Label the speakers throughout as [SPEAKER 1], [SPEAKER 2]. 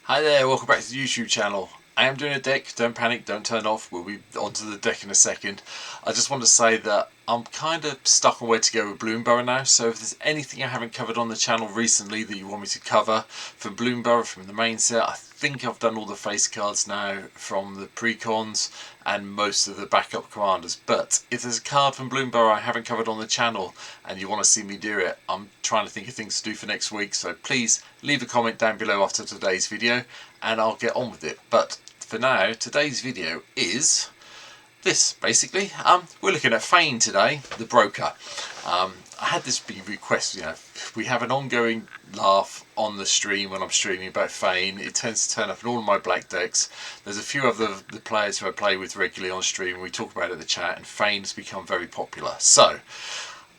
[SPEAKER 1] Hi there, welcome back to the YouTube channel. I am doing a deck, don't panic, don't turn off, we'll be onto the deck in a second. I just want to say that I'm kind of stuck on where to go with Bloomburrow now, so if there's anything I haven't covered on the channel recently that you want me to cover for Bloomburrow from the main set, I think I've done all the face cards now from the precons and most of the backup commanders. But if there's a card from Bloomburrow I haven't covered on the channel and you want to see me do it, I'm trying to think of things to do for next week, so please leave a comment down below after today's video and I'll get on with it. But for now, today's video is this basically. We're looking at Fain today, the broker. I had this big request, we have an ongoing laugh on the stream when I'm streaming about Fain. It tends to turn up in all of my black decks. There's a few other the players who I play with regularly on stream, and we talk about it in the chat, and Fain's become very popular. So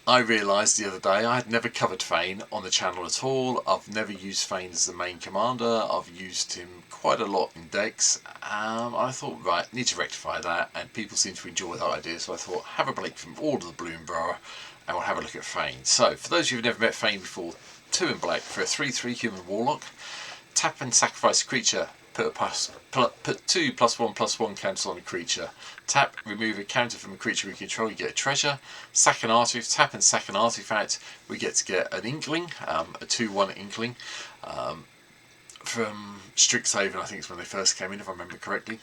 [SPEAKER 1] I realised the other day I had never covered Fain on the channel at all. I've never used Fain as the main commander. I've used him quite a lot in decks. I thought, right, need to rectify that, and people seem to enjoy that idea, so I thought, have a break from all of the Bloomburrow and we'll have a look at Fain. So, for those of you who've never met Fain before, 2 in black for a 3/3 human warlock. Tap and sacrifice a creature. Put 2 +1/+1 counters on a creature. Tap, remove a counter from a creature we control, you get a treasure. Sack an artifact. Tap and sack an artifact. We get to get an inkling, a 2/1 inkling. From Strixhaven, I think it's when they first came in, if I remember correctly.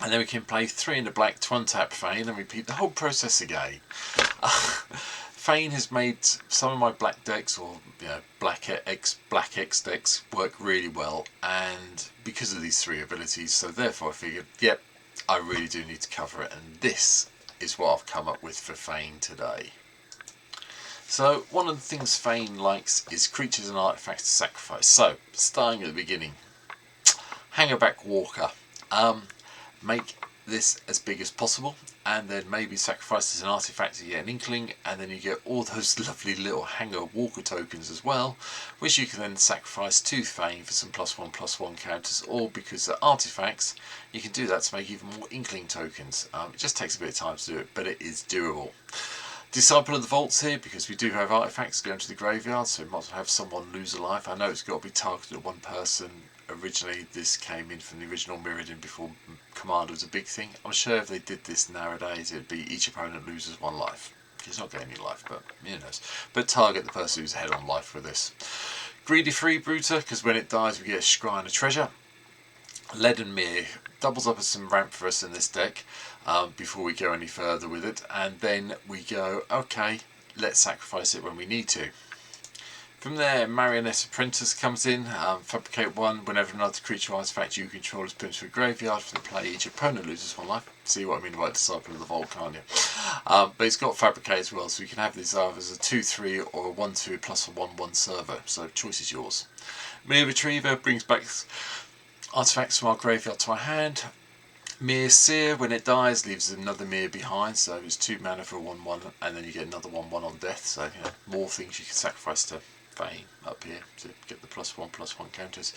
[SPEAKER 1] And then we can play 3 in the black to untap Fain and repeat the whole process again. Fain has made some of my black decks, or black X decks, work really well, and because of these 3 abilities, so therefore I figured, yep, I really do need to cover it, and this is what I've come up with for Fain today. So one of the things Fain likes is creatures and artifacts to sacrifice. So starting at the beginning, Hangerback Walker. Make this as big as possible, and then maybe sacrifice as an artifact to get an inkling, and then you get all those lovely little hanger walker tokens as well, which you can then sacrifice to Fain for some +1/+1 counters, or because they're artifacts you can do that to make even more inkling tokens. It just takes a bit of time to do it, but it is doable. Disciple of the Vaults here, because we do have artifacts going to the graveyard, so we might as well have someone lose a life. I know it's got to be targeted at one person. Originally this came in from the original Mirrodin before Commander was a big thing. I'm sure if they did this nowadays it'd be each opponent loses 1 life. He's not getting any life, but who knows. But target the person who's ahead on life with this. Greedy Freebooter, because when it dies we get a scry and a treasure. Leaden Mere doubles up as some ramp for us in this deck before we go any further with it, and then we go, okay, let's sacrifice it when we need to. From there, Marionette Apprentice comes in. Fabricate 1 whenever another creature or artifact you control is put into a graveyard from the play, each opponent loses 1 life. See what I mean by Disciple of the Vault, can't you? But it's got Fabricate as well, so you can have this either as a 2/3 or a 1/2 plus a 1/1 server, so choice is yours. Mere Retriever brings back artifacts from our graveyard to our hand. Mere Seer, when it dies, leaves another Mere behind, so it's 2 mana for a 1/1, and then you get another 1/1 on death, so more things you can sacrifice to Fain up here to get the +1/+1 counters.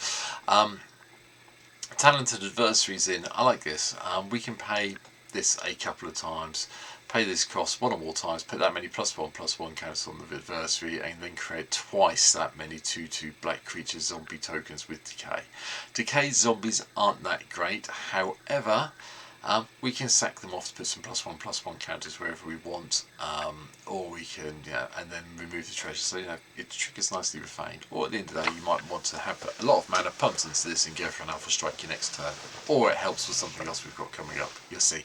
[SPEAKER 1] Talented Adversaries in. I like this. We can pay this a couple of times. Pay this cost 1 or more times, put that many +1/+1 counters on the adversary, and then create twice that many 2/2 black creature zombie tokens with Decay. Decay zombies aren't that great, however, we can sack them off to put some +1/+1 counters wherever we want, or we can, and then remove the treasure. So it triggers nicely with Fain. Or at the end of the day, you might want to have a lot of mana pumped into this and go for an Alpha Strike your next turn, or it helps with something else we've got coming up. You'll see.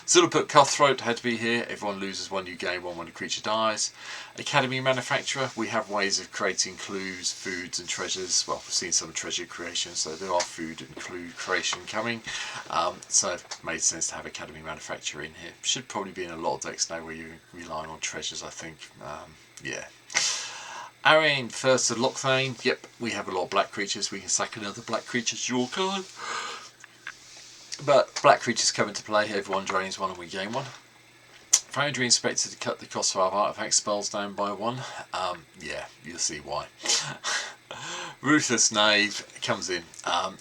[SPEAKER 1] Zilliput Cutthroat had to be here. Everyone loses 1, you gain 1 when a creature dies. Academy Manufacturer, we have ways of creating clues, foods and treasures. Well, we've seen some treasure creation, so there are food and clue creation coming. So it made sense to have Academy Manufacturer in here. Should probably be in a lot of decks now where you're relying on treasures, I think. Yeah. Ariane, First of Lochthane. Yep, we have a lot of black creatures. We can sack another black creature to your card. But black creatures come into play, everyone drains 1 and we gain 1. Foundry Inspector to cut the cost of our artifact spells down by 1. Yeah, you'll see why. Ruthless Knave comes in.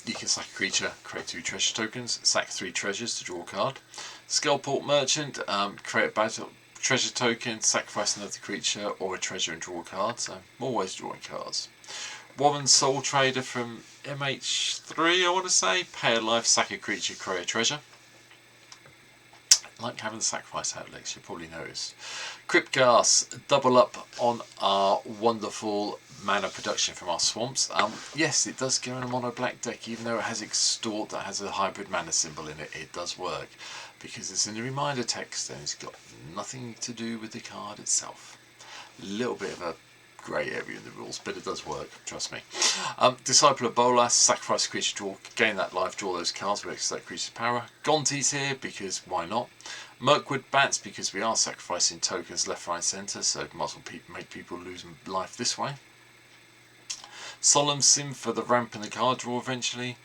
[SPEAKER 1] You can sack a creature, create 2 treasure tokens, sack 3 treasures to draw a card. Skullport Merchant, create a battle treasure token, sacrifice another creature or a treasure and draw a card, so more ways of drawing cards. Woman Soul Trader from MH3, I want to say. Pay a life, sack a creature, create a treasure. Like having the sacrifice outlets, you probably noticed. Crypt Gas, double up on our wonderful mana production from our swamps. Yes, it does go in a mono black deck, even though it has Extort that has a hybrid mana symbol in it. It does work because it's in the reminder text and it's got nothing to do with the card itself. A little bit of a grey area in the rules, but it does work, trust me. Disciple of Bolas, sacrifice a creature, draw, gain that life, draw those cards, with that creature's power. Gonti's here because why not? Mirkwood Bats because we are sacrificing tokens left, right, centre, so might as well make people lose life this way. Solemn Sim for the ramp and the card draw eventually.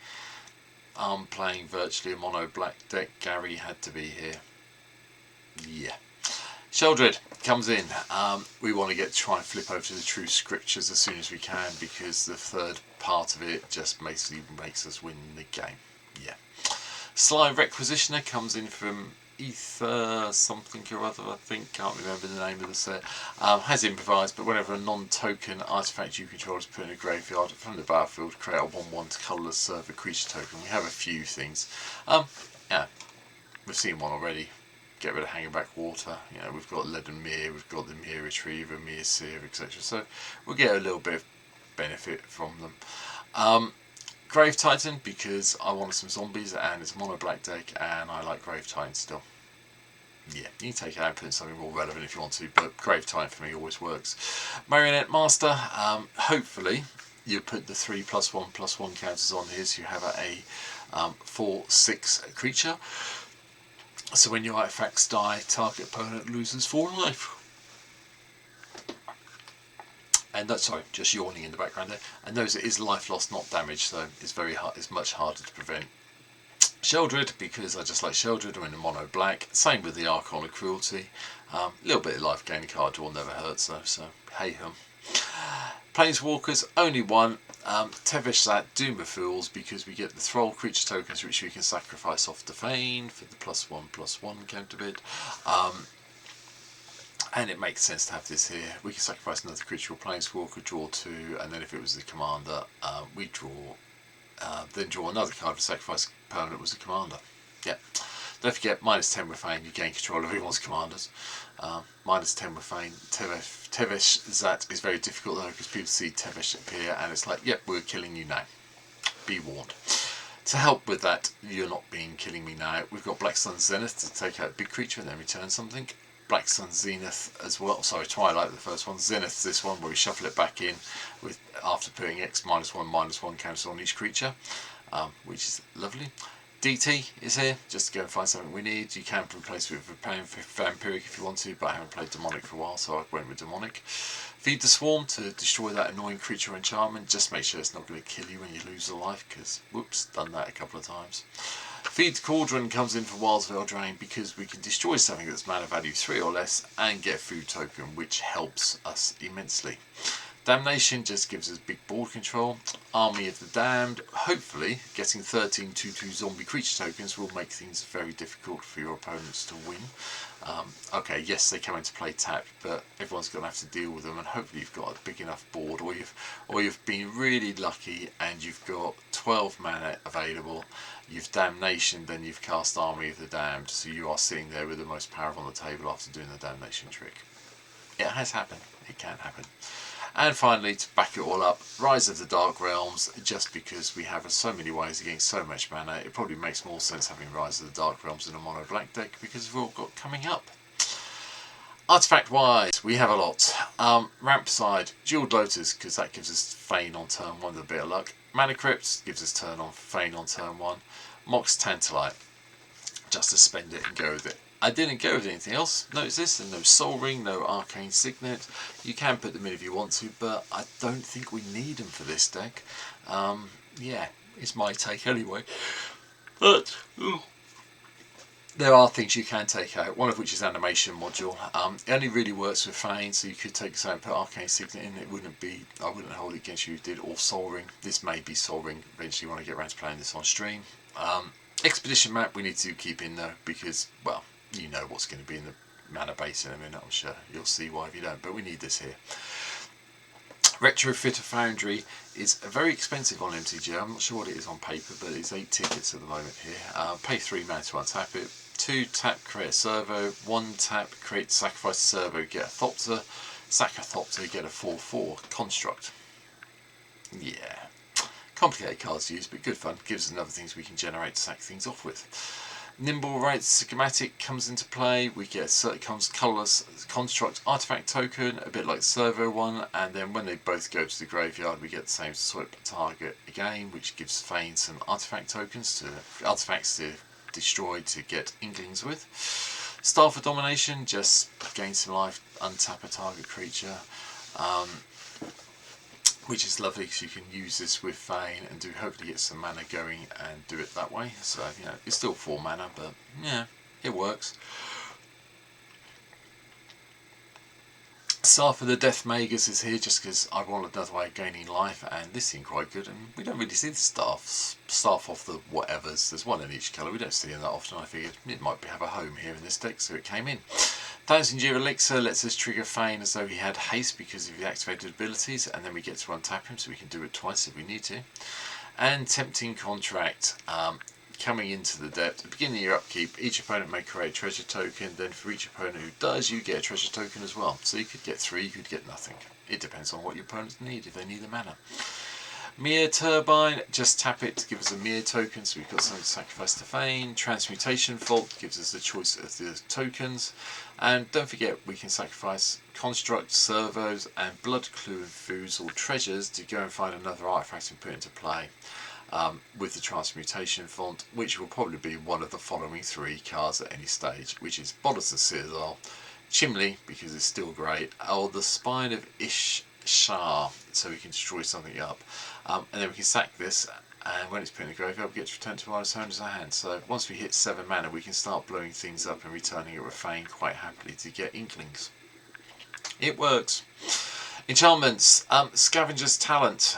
[SPEAKER 1] I'm playing virtually a mono black deck. Gary had to be here. Yeah. Sheldred comes in. We want to try and flip over to the true scriptures as soon as we can because the third part of it just basically makes us win the game. Yeah. Sly Requisitioner comes in from Ether something or other, I think, can't remember the name of the set. Has improvised, but whenever a non-token artifact you control is put in a graveyard from the battlefield, create a 1/1 colourless server creature token. We have a few things. Yeah, we've seen one already. Get rid of Hanging Back Water. You know, we've got Leaden Mere, we've got the Mere Retriever, Mere Seer, etc. So we'll get a little bit of benefit from them. Grave Titan because I wanted some zombies and it's a mono black deck and I like Grave Titan still. Yeah, you can take it out and put in something more relevant if you want to, but Grave Titan for me always works. Marionette Master, hopefully you put the 3+1/+1 counters on here so you have a 4/6 creature. So when your artifacts die, target opponent loses 4 life. And that's, sorry, just yawning in the background there. And notice it is life loss, not damage, so it's very hard. It's much harder to prevent. Sheldred, because I just like Sheldred, I'm in the mono black. Same with the Archon of Cruelty. A little bit of life gain card draw never hurts though, so hey hum. Planeswalkers, only one. Tevesh that Doom of Fools because we get the Thrall creature tokens which we can sacrifice off the Fain for the +1/+1 counter bid. And it makes sense to have this here. We can sacrifice another creature or Planeswalker, draw 2, and then if it was the commander, we draw, then draw another card to sacrifice permanent was the commander. Yeah. Don't forget, -10 with Fain, you gain control of everyone's commanders. -10 with Fain. Tevesh Zat is very difficult though, because people see Tevesh appear and it's like, yep, we're killing you now. Be warned. To help with that, you're not being killing me now. We've got Black Sun Zenith to take out a big creature and then return something. Black Sun Zenith as well. Sorry, Twilight, the first one. Zenith, this one, where we shuffle it back in with after putting X -1/-1 counters on each creature, which is lovely. DT is here, just to go and find something we need. You can replace it with Vampiric if you want to, but I haven't played Demonic for a while, so I went with Demonic. Feed the Swarm to destroy that annoying creature enchantment. Just make sure it's not going to kill you when you lose a life, because, whoops, done that a couple of times. Feed the Cauldron comes in for Wild's Veil Drain because we can destroy something that's mana value 3 or less and get a food token, which helps us immensely. Damnation just gives us big board control. Army of the Damned, hopefully getting 13 2/2 zombie creature tokens will make things very difficult for your opponents to win. Okay, yes, they come into play tapped, but everyone's going to have to deal with them, and hopefully you've got a big enough board, or you've been really lucky and you've got 12 mana available. You've Damnation, then you've cast Army of the Damned, so you are sitting there with the most power on the table after doing the Damnation trick. It has happened. It can happen. And finally, to back it all up, Rise of the Dark Realms, just because we have so many ways of getting so much mana, it probably makes more sense having Rise of the Dark Realms in a mono black deck because we've all got coming up. Artifact wise, we have a lot. Ramp side, Jeweled Lotus, because that gives us Fain on turn 1 with a bit of luck. Mana Crypt gives us Fain on turn 1. Mox Tantalite, just to spend it and go with it. I didn't go with anything else. Notice this, and no Soul Ring, no Arcane Signet. You can put them in if you want to, but I don't think we need them for this deck. Yeah, it's my take anyway. But there are things you can take out, one of which is Animation module. It only really works with Fain, so you could take this out and put Arcane Signet in. I wouldn't hold it against you if you did, or Soul Ring. This may be Soul Ring eventually when I get around to playing this on stream. Expedition Map we need to keep in though, because, well, you know what's going to be in the mana base in a minute, I'm sure. You'll see why if you don't, but we need this here. Retrofitter Foundry is very expensive on MTG. I'm not sure what it is on paper, but it's 8 tickets at the moment here. Pay 3 mana to untap it. 2 tap, create a servo. 1 tap, create sacrifice a servo, get a Thopter. Sack a Thopter, get a 4/4 construct. Yeah. Complicated cards to use, but good fun. Gives us another things we can generate to sack things off with. Nimble Rights Schematic comes into play. We get comes colourless construct artifact token, a bit like the servo one, and then when they both go to the graveyard, we get the same swipe target again, which gives Fain some artifact tokens artifacts to destroy to get Inklings with. Staff of Domination, just gain some life, untap a target creature. Which is lovely because you can use this with Fain and hopefully get some mana going and do it that way. So, you know, it's still 4 mana, but yeah, it works. Staff of the Death Magus is here just because I want another way of gaining life, and this seemed quite good. And we don't really see the staff off the whatevers. There's one in each colour. We don't see them that often. I figured it might have a home here in this deck, so it came in. 1000-year Elixir lets us trigger Fain as though he had haste because of the activated abilities, and then we get to untap him, so we can do it twice if we need to. And Tempting Contract, coming into the deck. At the beginning of your upkeep, each opponent may create a treasure token, then for each opponent who does, you get a treasure token as well. So you could get 3, you could get nothing. It depends on what your opponents need, if they need the mana. Mere Turbine, just tap it to give us a Mere token, so we've got something to sacrifice to Fain. Transmutation Vault gives us the choice of the tokens. And don't forget, we can sacrifice Construct, Servos, and Blood Clue and Foods or Treasures to go and find another artifact and put into play with the Transmutation Font, which will probably be one of the following 3 cards at any stage, which is Bodice of Citadel, Chimley, because it's still great, or the Spine of Ishar, so we can destroy something up. And then we can sack this, and when it's put in the graveyard, we get to return to our own as our hand. So once we hit 7 mana, we can start blowing things up and returning it with Fain quite happily to get Inklings. It works. Enchantments. Scavenger's Talent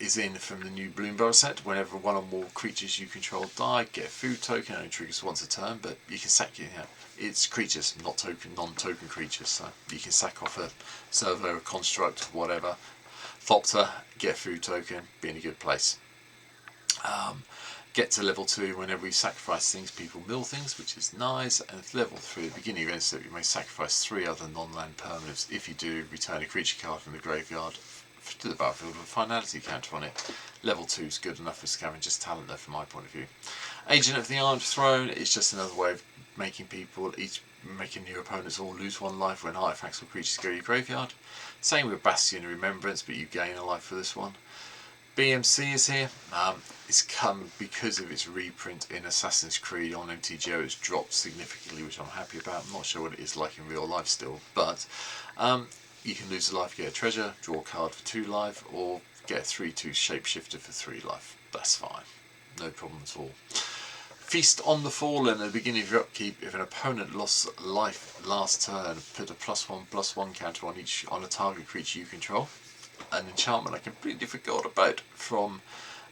[SPEAKER 1] is in from the new Bloomberg set. Whenever one or more creatures you control die, get a food token. Only triggers once a turn, but you can sack it. You know, it's creatures, not non-token creatures. So you can sack off a servo, a construct, whatever. Thopter, get a food token, be in a good place. Get to level 2 whenever we sacrifice things, people mill things, which is nice. And at level 3, at the beginning of instance, you may sacrifice 3 other non-land permanents. If you do, return a creature card from the graveyard to the battlefield with a finality counter on it. Level 2 is good enough for Scavenger's Talent though, from my point of view. Agent of the Iron Throne is just another way of making new opponents all lose 1 life when artifacts or creatures go to your graveyard. Same with Bastion of Remembrance, but you gain a life for this one. BMC is here. It's come because of its reprint in Assassin's Creed on MTGO. It's dropped significantly, which I'm happy about. I'm not sure what it is like in real life still, but you can lose a life, get a treasure, draw a card for 2 life, or get a 3/2 shapeshifter for 3 life. That's fine, no problem at all. Feast on the Fallen. At the beginning of your upkeep, if an opponent lost life last turn, put a +1/+1 counter on a target creature you control. An enchantment I completely forgot about from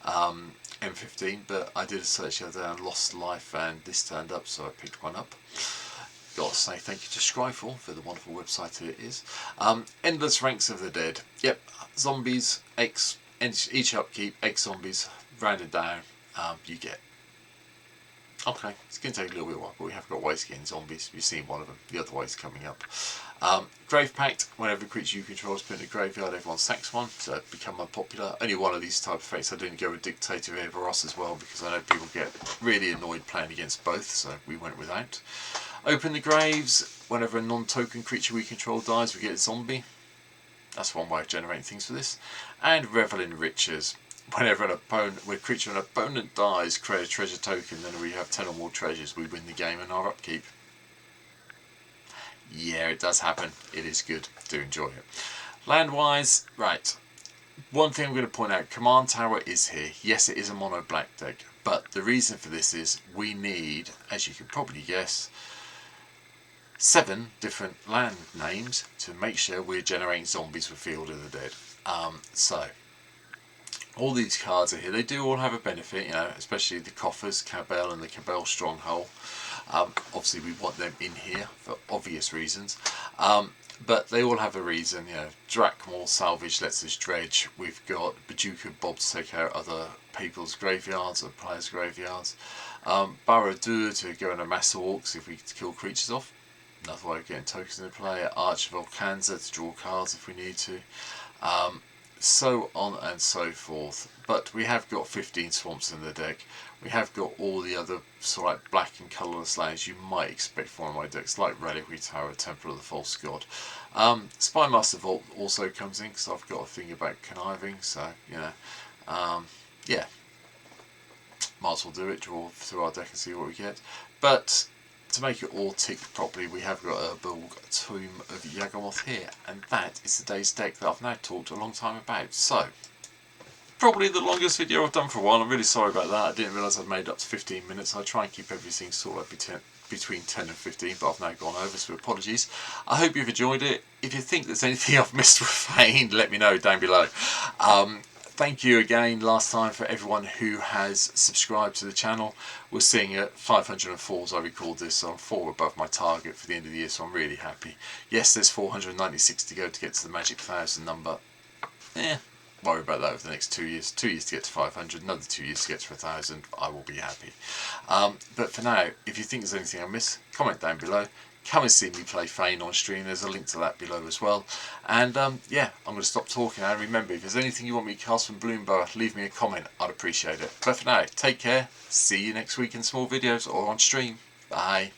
[SPEAKER 1] M15, but I did a search the other day and lost life, and this turned up, so I picked one up. Got to say thank you to Scryfall for the wonderful website it is. Endless Ranks of the Dead. Yep, zombies, each upkeep, X zombies, rounded down, you get. Okay, it's going to take a little bit while, but we have got ways to get in zombies. You've seen one of them, the other way's coming up. Grave Pact, whenever a creature you control is put in a graveyard, everyone sacks one, so it become unpopular. Only one of these type of effects. I didn't go with Dictator of Evaros as well, because I know people get really annoyed playing against both, so we went without. Open the Graves, whenever a non-token creature we control dies, we get a zombie. That's one way of generating things for this. And Revel in Riches. Whenever a creature an opponent dies, create a treasure token, then we have 10 or more treasures, we win the game in our upkeep. Yeah, it does happen. It is good. Do enjoy it. Land-wise, right. One thing I'm going to point out, Command Tower is here. Yes, it is a mono black deck, but the reason for this is we need, as you can probably guess, 7 different land names to make sure we're generating zombies for Field of the Dead. So all these cards are here. They do all have a benefit, you know, especially the Coffers, Cabell and the Cabell Stronghold. Obviously we want them in here for obvious reasons. But they all have a reason, you know. Drakmore salvage lets us dredge. We've got Bojuka Bog to take out other people's graveyards or players' graveyards. Barad-dûr to go and amass orcs if we kill creatures off. Another way of getting tokens into play. Archvolcanza to draw cards if we need to. So on and so forth. But we have got 15 swamps in the deck. We have got all the other sort of like black and colourless lands you might expect from my decks, like Reliquary Tower, Temple of the False God. Spymaster Vault also comes in because I've got a thing about conniving, so you know, yeah, might as well do it. Draw through our deck and see what we get. But to make it all tick properly, we have got Urborg, Tomb of Yawgmoth here, and that is today's deck that I've now talked a long time about. So, probably the longest video I've done for a while. I'm really sorry about that. I didn't realise I'd made up to 15 minutes. I try and keep everything sort of between 10 and 15, but I've now gone over, so apologies. I hope you've enjoyed it. If you think there's anything I've missed with Fain, let me know down below. Thank you again last time for everyone who has subscribed to the channel. We're seeing at 504 as I record this, so I'm 4 above my target for the end of the year, so I'm really happy. Yes, there's 496 to go to get to the magic 1,000 number. Worry about that over the next 2 years. 2 years to get to 500, another 2 years to get to 1,000. I will be happy. But for now, if you think there's anything I missed, comment down below. Come and see me play Fain on stream. There's a link to that below as well. And yeah, I'm going to stop talking now. Remember, if there's anything you want me to cast from Bloomberg, leave me a comment. I'd appreciate it. But for now, take care. See you next week in small videos or on stream. Bye.